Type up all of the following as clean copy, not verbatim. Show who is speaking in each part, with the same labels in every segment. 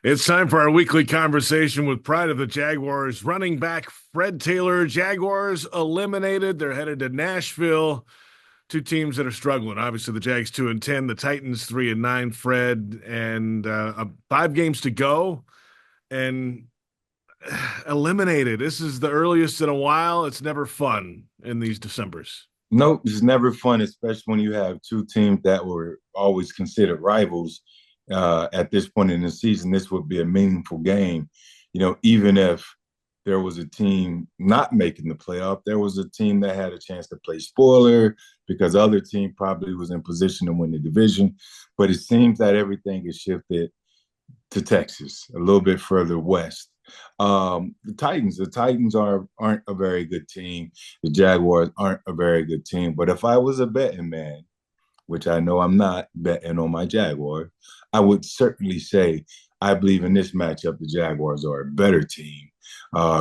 Speaker 1: It's time for our weekly conversation with pride of the Jaguars. Running back Fred Taylor, Jaguars eliminated. They're headed to Nashville. Two teams that are struggling. Obviously, the Jags 2-10, the Titans 3-9. Fred, and 5 games to go, and eliminated. This is the earliest in a while. It's never fun in these Decembers.
Speaker 2: Nope, it's never fun, especially when you have two teams that were always considered rivals. At this point in the season, this would be a meaningful game. Even if there was a team not making the playoff, there was a team that had a chance to play spoiler because the other team probably was in position to win the division. But it seems that everything is shifted to Texas, a little bit further west. The Titans aren't a very good team. The Jaguars aren't a very good team. But if I was a betting man, which I know I'm not betting on my Jaguar, I would certainly say I believe in this matchup the Jaguars are a better team,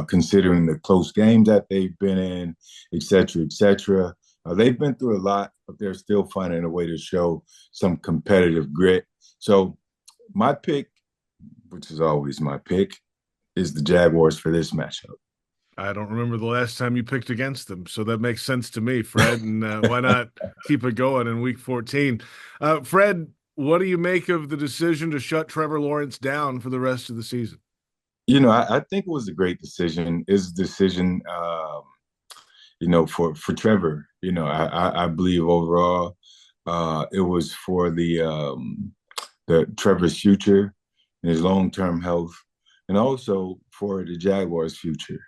Speaker 2: considering the close games that they've been in, et cetera, et cetera. They've been through a lot, but they're still finding a way to show some competitive grit. So my pick, which is always my pick, is the Jaguars for this matchup.
Speaker 1: I don't remember the last time you picked against them, so that makes sense to me, Fred. And why not keep it going in Week 14? Fred, what do you make of the decision to shut Trevor Lawrence down for the rest of the season?
Speaker 2: I think it was a great decision. It's a decision, for Trevor. I believe overall, it was for the Trevor's future and his long term health, and also for the Jaguars' future.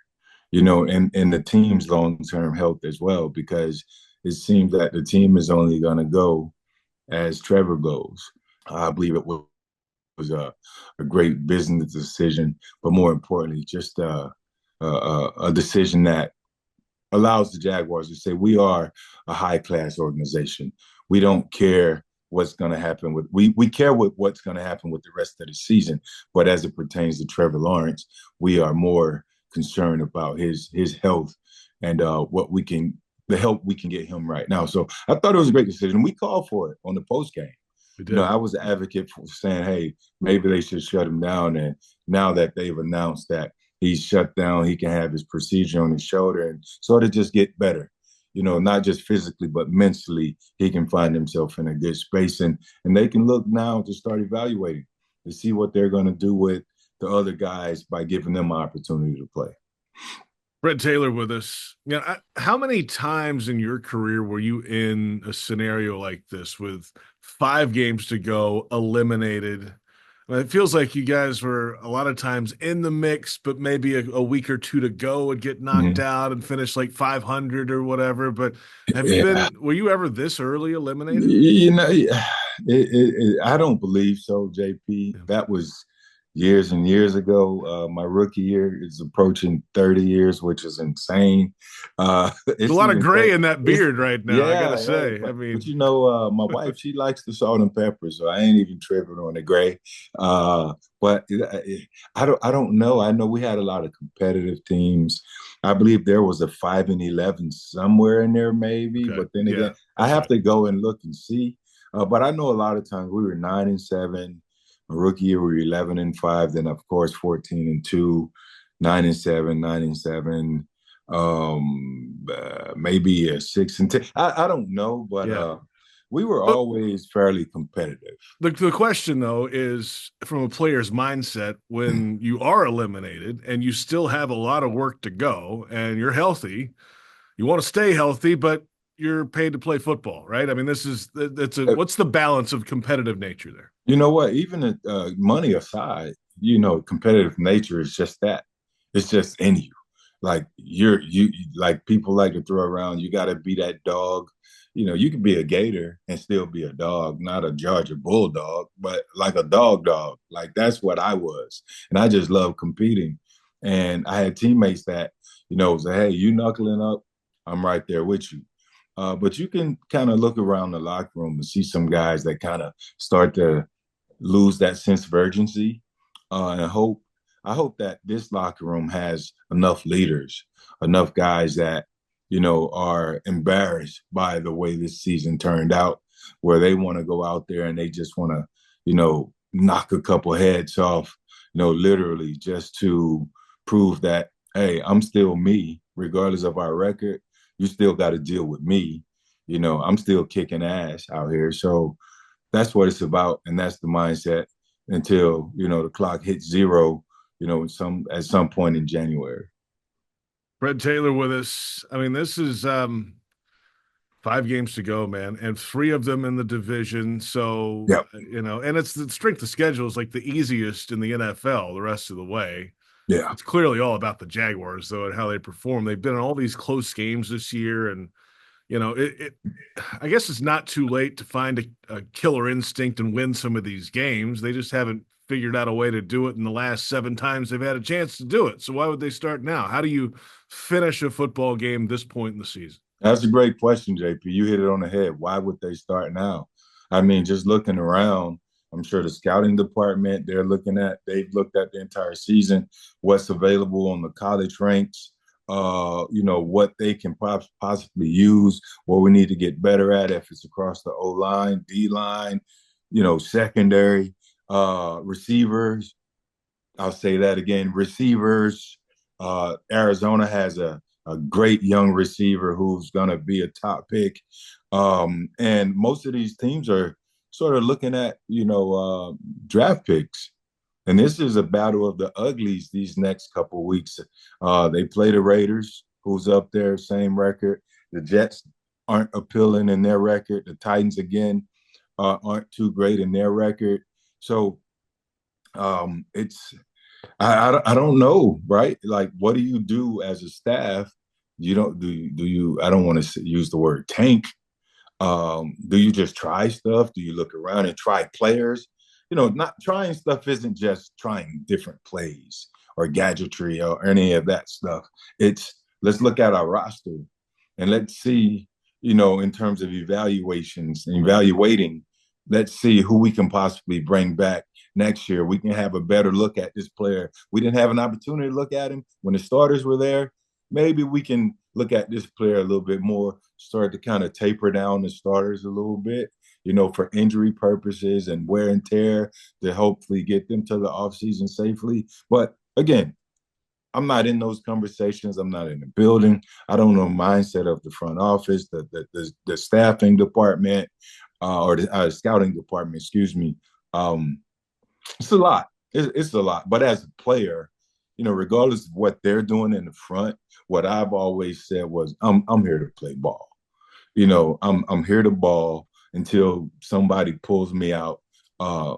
Speaker 2: And the team's long term health as well, because it seems that the team is only going to go as Trevor goes. I believe it was a great business decision, but more importantly, just a decision that allows the Jaguars to say, we are a high class organization. We don't care what's going to happen we care what's going to happen with the rest of the season. But as it pertains to Trevor Lawrence, we are more concerned about his health and the help we can get him right now. So I thought it was a great decision. We called for it on the post game.
Speaker 1: We did.
Speaker 2: I was an advocate for saying, hey, maybe they should shut him down. And now that they've announced that he's shut down, he can have his procedure on his shoulder and sort of just get better. Not just physically, but mentally, he can find himself in a good space. And they can look now to start evaluating to see what they're going to do with the other guys by giving them an opportunity to play.
Speaker 1: Fred Taylor with us. How many times in your career were you in a scenario like this with 5 games to go, eliminated? It feels like you guys were a lot of times in the mix, but maybe a week or two to go would get knocked out and finish like 500 or whatever. But were you ever this early eliminated?
Speaker 2: I don't believe so, JP.
Speaker 1: Yeah.
Speaker 2: That was years and years ago. My rookie year is approaching 30 years, which is insane.
Speaker 1: There's a lot of gray in that beard right now, I gotta
Speaker 2: Yeah,
Speaker 1: say.
Speaker 2: my wife, she likes the salt and pepper, so I ain't even tripping on the gray. But I don't know. I know we had a lot of competitive teams. I believe there was a 5-11 somewhere in there, maybe.
Speaker 1: Okay.
Speaker 2: But then again,
Speaker 1: Yeah,
Speaker 2: I have to go and look and see. But I know a lot of times we were 9-7. My rookie year, we were 11-5. Then, of course, 14-2, 9-7, 9-7. Maybe 6-10. I don't know, but
Speaker 1: yeah.
Speaker 2: we were always fairly competitive.
Speaker 1: The question, though, is from a player's mindset when you are eliminated and you still have a lot of work to go and you're healthy, you want to stay healthy, but you're paid to play football, right? I mean, what's the balance of competitive nature there?
Speaker 2: You know what? Even money aside, competitive nature is just that. It's just in you. Like you like people like to throw around. You got to be that dog. You can be a gator and still be a dog, not a Georgia bulldog, but like a dog. Like that's what I was, and I just love competing. And I had teammates that say, "Hey, you knuckling up? I'm right there with you." But you can kind of look around the locker room and see some guys that kind of start to lose that sense of urgency. And I hope that this locker room has enough leaders, enough guys that, are embarrassed by the way this season turned out, where they want to go out there and they just want to, knock a couple heads off, literally just to prove that, hey, I'm still me, regardless of our record. You still got to deal with me. I'm still kicking ass out here. So that's what it's about, and that's the mindset until the clock hits zero. At some point in January.
Speaker 1: Fred Taylor with us. I mean, this is 5 games to go, man, and three of them in the division. So,
Speaker 2: Yep.
Speaker 1: and it's the strength of schedule is like the easiest in the NFL the rest of the way.
Speaker 2: Yeah.
Speaker 1: It's clearly all about the Jaguars, though, and how they perform. They've been in all these close games this year, and I guess it's not too late to find a killer instinct and win some of these games. They just haven't figured out a way to do it in the last 7 times they've had a chance to do it. So why would they start now? How do you finish a football game this point in the season?
Speaker 2: That's a great question, JP. You hit it on the head. Why would they start now? I mean, just looking around, I'm sure the scouting department, they've looked at the entire season, what's available on the college ranks, what they can possibly use, what we need to get better at if it's across the O line, D line, secondary, receivers. I'll say that again, receivers. Arizona has a great young receiver who's going to be a top pick. And most of these teams are sort of looking at, draft picks. And this is a battle of the uglies these next couple of weeks. They play the Raiders, who's up there, same record. The Jets aren't appealing in their record. The Titans, again, aren't too great in their record. So it's I don't know, right? Like, what do you do as a staff? You don't do you? I don't want to use the word tank. Do you just try stuff? Do you look around and try players? Not trying stuff isn't just trying different plays or gadgetry or any of that stuff. It's let's look at our roster and let's see, in terms of evaluating, let's see who we can possibly bring back next year. We can have a better look at this player. We didn't have an opportunity to look at him when the starters were there. Maybe we can look at this player a little bit more, start to kind of taper down the starters a little bit, for injury purposes and wear and tear to hopefully get them to the offseason safely. But again, I'm not in those conversations. I'm not in the building. I don't know the mindset of the front office, the staffing department, or the scouting department, excuse me. It's a lot. It's a lot. But as a player, regardless of what they're doing in the front, what I've always said was, I'm here to play ball. I'm here to ball until somebody pulls me out. I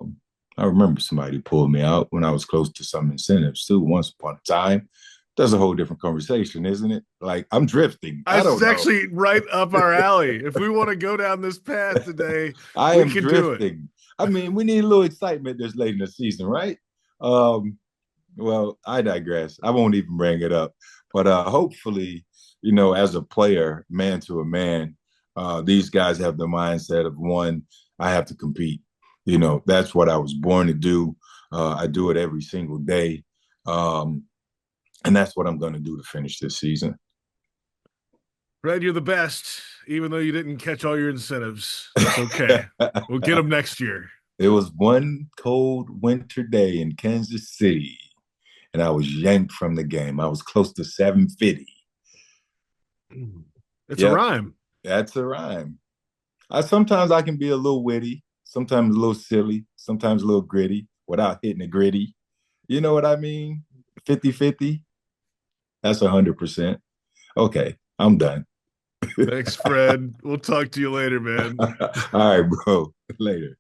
Speaker 2: remember somebody pulled me out when I was close to some incentives too. Once upon a time, that's a whole different conversation, isn't it? Like, I'm drifting. I
Speaker 1: This is
Speaker 2: don't know.
Speaker 1: actually right up our alley. If we want to go down this path today,
Speaker 2: I
Speaker 1: we
Speaker 2: am
Speaker 1: can do it.
Speaker 2: drifting. I mean, we need a little excitement this late in the season, right? Um, well, I digress. I won't even bring it up. But hopefully, as a player, man to a man, these guys have the mindset of, one, I have to compete. That's what I was born to do. I do it every single day. And that's what I'm going to do to finish this season.
Speaker 1: Fred, you're the best, even though you didn't catch all your incentives. That's okay. We'll get them next year.
Speaker 2: It was one cold winter day in Kansas City, and I was yanked from the game. I was close to 750.
Speaker 1: It's a
Speaker 2: Yep,
Speaker 1: rhyme.
Speaker 2: that's a rhyme. Sometimes I can be a little witty, sometimes a little silly, sometimes a little gritty without hitting the gritty. You know what I mean? 50-50. That's 100%. Okay, I'm done.
Speaker 1: Thanks, Fred. We'll talk to you later, man.
Speaker 2: All right, bro. Later.